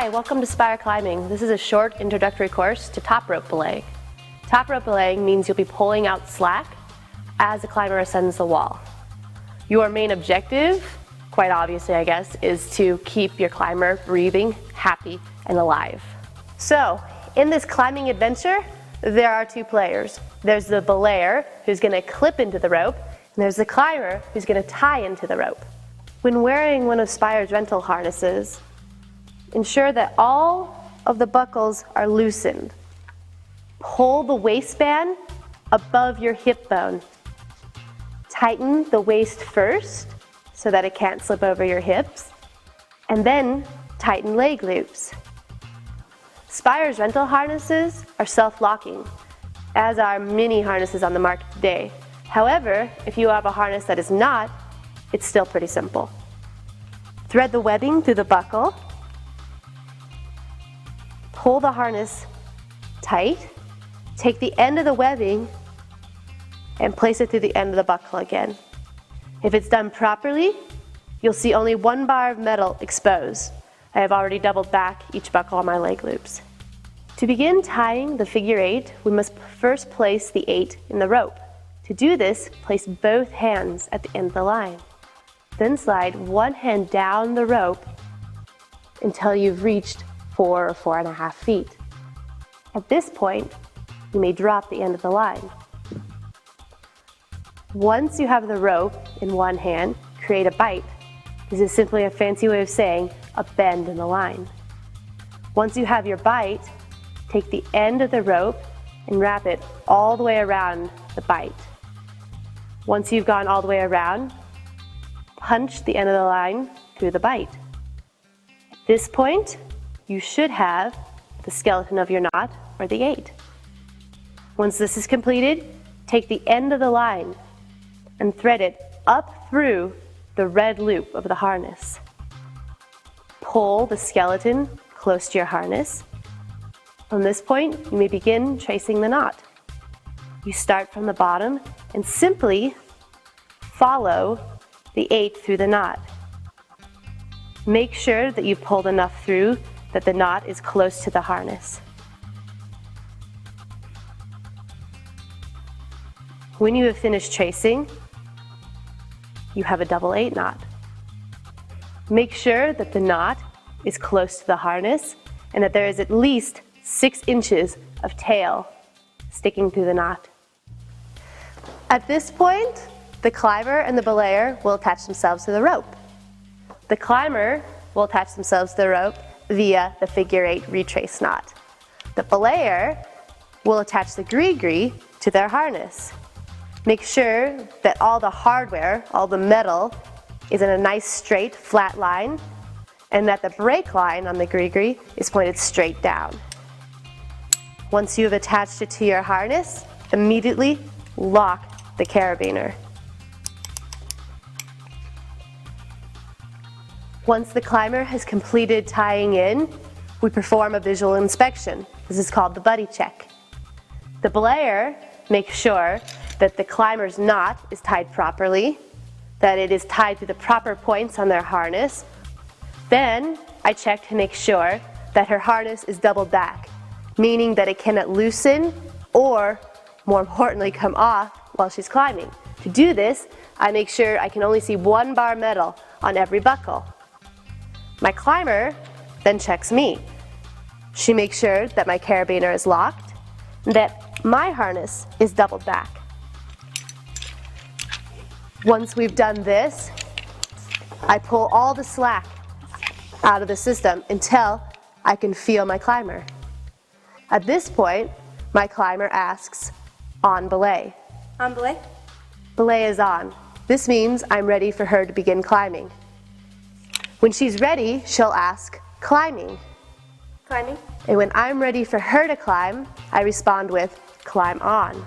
Hi, welcome to Spire Climbing. This is a short introductory course to top rope belay. Top rope belaying means you'll be pulling out slack as the climber ascends the wall. Your main objective, quite obviously I guess, is to keep your climber breathing, happy, and alive. So, in this climbing adventure, there are two players. There's the belayer, who's going to clip into the rope, and there's the climber, who's going to tie into the rope. When wearing one of Spire's rental harnesses, ensure that all of the buckles are loosened. Pull the waistband above your hip bone. Tighten the waist first so that it can't slip over your hips, and then tighten leg loops. Spire's rental harnesses are self-locking, as are many harnesses on the market today. However, if you have a harness that is not, it's still pretty simple. Thread the webbing through the buckle. Pull the harness tight. Take the end of the webbing and place it through the end of the buckle again. If it's done properly, you'll see only one bar of metal exposed. I have already doubled back each buckle on my leg loops. To begin tying the figure 8, we must first place the 8 in the rope. To do this, place both hands at the end of the line. Then slide one hand down the rope until you've reached 4 or 4.5 feet. At this point, you may drop the end of the line. Once you have the rope in one hand, create a bite. This is simply a fancy way of saying a bend in the line. Once you have your bite, take the end of the rope and wrap it all the way around the bite. Once you've gone all the way around, punch the end of the line through the bite. At this point, you should have the skeleton of your knot, or the 8. Once this is completed, take the end of the line and thread it up through the red loop of the harness. Pull the skeleton close to your harness. From this point, you may begin tracing the knot. You start from the bottom and simply follow the 8 through the knot. Make sure that you pulled enough through that the knot is close to the harness. When you have finished tracing, you have a double 8 knot. Make sure that the knot is close to the harness and that there is at least 6 inches of tail sticking through the knot. At this point, the climber and the belayer will attach themselves to the rope. The climber will attach themselves to the rope via the figure 8 retrace knot. The belayer will attach the gree-gree to their harness. Make sure that all the hardware, all the metal, is in a nice straight, flat line, and that the brake line on the gree-gree is pointed straight down. Once you have attached it to your harness, immediately lock the carabiner. Once the climber has completed tying in, we perform a visual inspection. This is called the buddy check. The belayer makes sure that the climber's knot is tied properly, that it is tied to the proper points on their harness. Then I check to make sure that her harness is doubled back, meaning that it cannot loosen or, more importantly, come off while she's climbing. To do this, I make sure I can only see one bar metal on every buckle. My climber then checks me. She makes sure that my carabiner is locked and that my harness is doubled back. Once we've done this, I pull all the slack out of the system until I can feel my climber. At this point, my climber asks, "On belay?" On belay? Belay is on. This means I'm ready for her to begin climbing. When she's ready, she'll ask, "Climbing?" Climbing? And when I'm ready for her to climb, I respond with, "Climb on."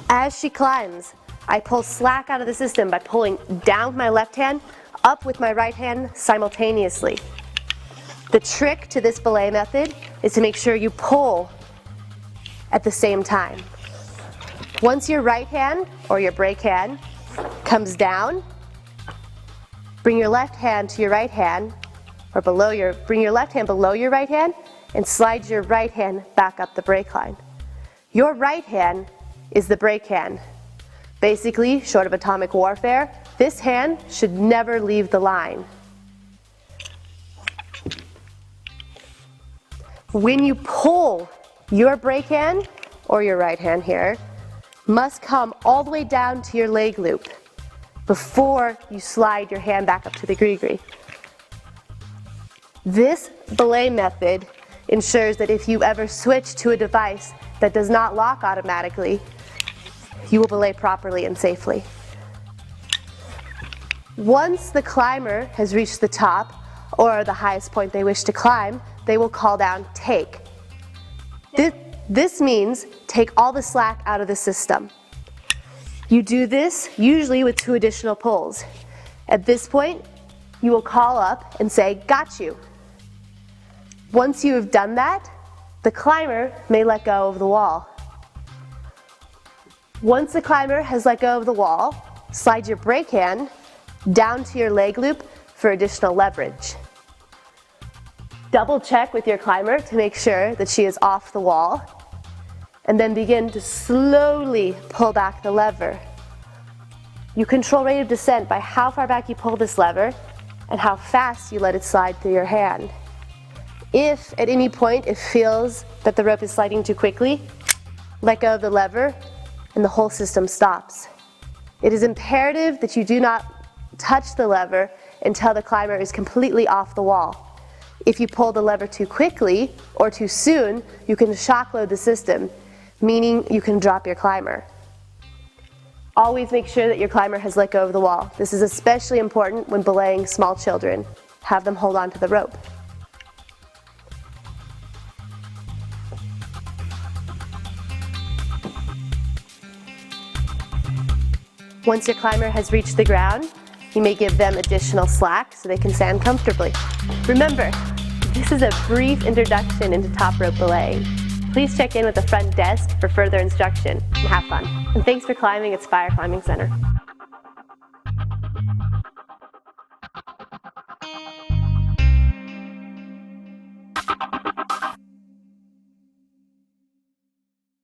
As she climbs, I pull slack out of the system by pulling down with my left hand, up with my right hand simultaneously. The trick to this belay method is to make sure you pull at the same time. Once your right hand or your brake hand comes down, Bring your left hand to your right hand, or bring your left hand below your right hand, and slide your right hand back up the brake line. Your right hand is the brake hand. Basically, short of atomic warfare, this hand should never leave the line. When you pull, your brake hand, or your right hand here, must come all the way down to your leg loop before you slide your hand back up to the gree-gree. This belay method ensures that if you ever switch to a device that does not lock automatically, you will belay properly and safely. Once the climber has reached the top or the highest point they wish to climb, they will call down take. This means take all the slack out of the system. You do this usually with 2 additional pulls. At this point, you will call up and say, "Got you." Once you have done that, the climber may let go of the wall. Once the climber has let go of the wall, slide your brake hand down to your leg loop for additional leverage. Double check with your climber to make sure that she is off the wall, and then begin to slowly pull back the lever. You control rate of descent by how far back you pull this lever and how fast you let it slide through your hand. If at any point it feels that the rope is sliding too quickly, let go of the lever and the whole system stops. It is imperative that you do not touch the lever until the climber is completely off the wall. If you pull the lever too quickly or too soon, you can shock load the system, meaning you can drop your climber. Always make sure that your climber has let go of the wall. This is especially important when belaying small children. Have them hold on to the rope. Once your climber has reached the ground, you may give them additional slack so they can stand comfortably. Remember, this is a brief introduction into top rope belay. Please check in with the front desk for further instruction and have fun. And thanks for climbing at Spire Climbing Center.